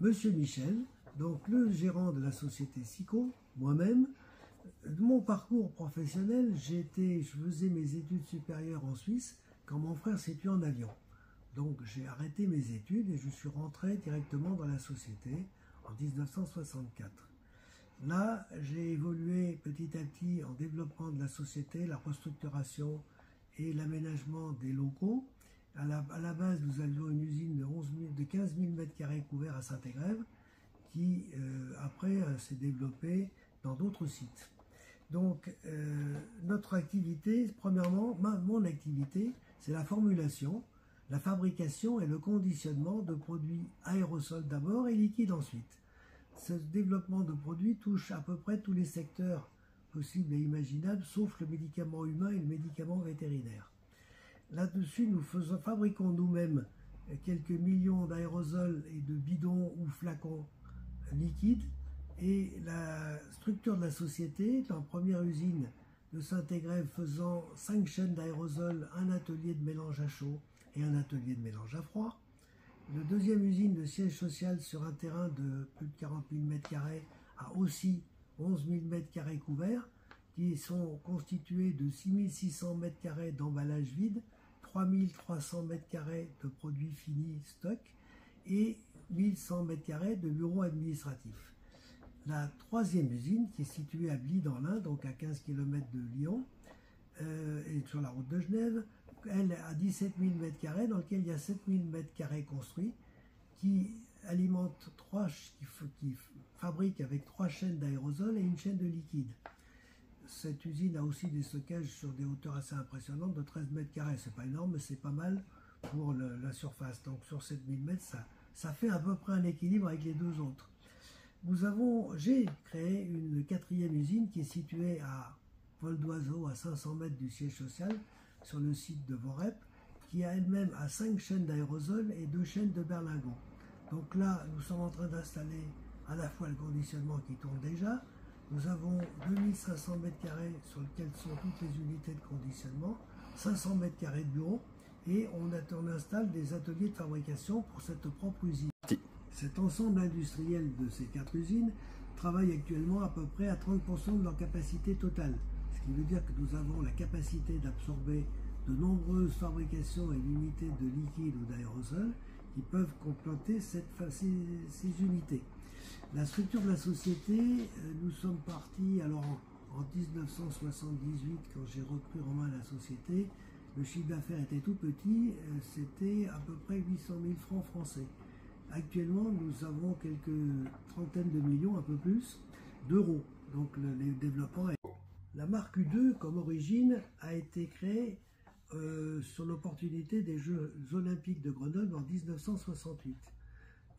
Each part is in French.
Monsieur Michel, donc le gérant de la société SICO, moi-même. Mon parcours professionnel, je faisais mes études supérieures en Suisse quand mon frère s'est tué en avion. Donc j'ai arrêté mes études et je suis rentré directement dans la société en 1964. Là, j'ai évolué petit à petit en développement de la société, la restructuration et l'aménagement des locaux. À la base, nous avions une usine de 15 000 m² couverts à Saint-Égrève qui, après, s'est développée dans d'autres sites. Donc, notre activité, premièrement, mon activité, c'est la formulation, la fabrication et le conditionnement de produits aérosols d'abord et liquides ensuite. Ce développement de produits touche à peu près tous les secteurs possibles et imaginables, sauf le médicament humain et le médicament vétérinaire. Là-dessus, nous fabriquons nous-mêmes quelques millions d'aérosols et de bidons ou flacons liquides. Et la structure de la société, en première usine de Saint-Égrève faisant 5 chaînes d'aérosols, un atelier de mélange à chaud et un atelier de mélange à froid. La deuxième usine de siège social sur un terrain de plus de 40 000 m² a aussi 11 000 m² couverts qui sont constitués de 6 600 m² d'emballage vide, 3 300 m² de produits finis stock et 1 100 m² de bureaux administratifs. La troisième usine, qui est située à Bly dans l'Ain, donc à 15 km de Lyon, et sur la route de Genève, elle a 17 000 m², dans lequel il y a 7 000 m² construits, qui fabrique avec 3 chaînes d'aérosols et une chaîne de liquide. Cette usine a aussi des stockages sur des hauteurs assez impressionnantes de 13 m². C'est pas énorme, mais c'est pas mal pour la surface. Donc sur 7 000 m, ça fait à peu près un équilibre avec les deux autres. J'ai créé une quatrième usine qui est située à vol d'oiseau, à 500 mètres du siège social, sur le site de Vorep, qui a elle-même 5 chaînes d'aérosols et 2 chaînes de berlingots. Donc là, nous sommes en train d'installer à la fois le conditionnement qui tourne déjà. Nous avons 2500 m² sur lesquels sont toutes les unités de conditionnement, 500 m² de bureau, et on installe des ateliers de fabrication pour cette propre usine. Cet ensemble industriel de ces 4 usines travaille actuellement à peu près à 30% de leur capacité totale. Ce qui veut dire que nous avons la capacité d'absorber de nombreuses fabrications et unités de liquide ou d'aérosols qui peuvent compléter ces unités. La structure de la société, nous sommes partis alors en 1978, quand j'ai repris en main la société, le chiffre d'affaires était tout petit, c'était à peu près 800 000 francs français. Actuellement, nous avons quelques trentaines de millions, un peu plus, d'euros. Donc le développement. La marque U2, comme origine, a été créée sur l'opportunité des Jeux Olympiques de Grenoble en 1968.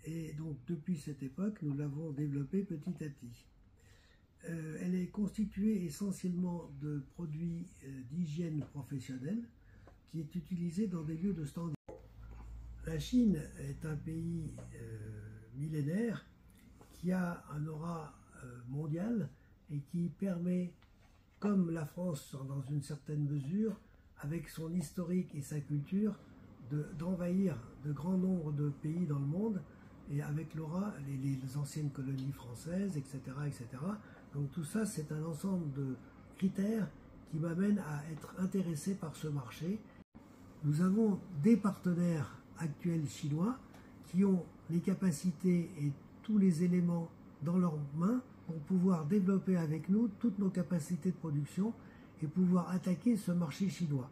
Et donc depuis cette époque, nous l'avons développée petit à petit. Elle est constituée essentiellement de produits d'hygiène professionnelle qui est utilisé dans des lieux de standing. La Chine est un pays millénaire qui a un aura mondial et qui permet, comme la France dans une certaine mesure, avec son historique et sa culture, d'envahir de grands nombres de pays dans le monde, et avec l'aura, les anciennes colonies françaises, etc., etc. Donc tout ça, c'est un ensemble de critères qui m'amènent à être intéressé par ce marché. Nous avons des partenaires actuels chinois qui ont les capacités et tous les éléments dans leurs mains pour pouvoir développer avec nous toutes nos capacités de production et pouvoir attaquer ce marché chinois.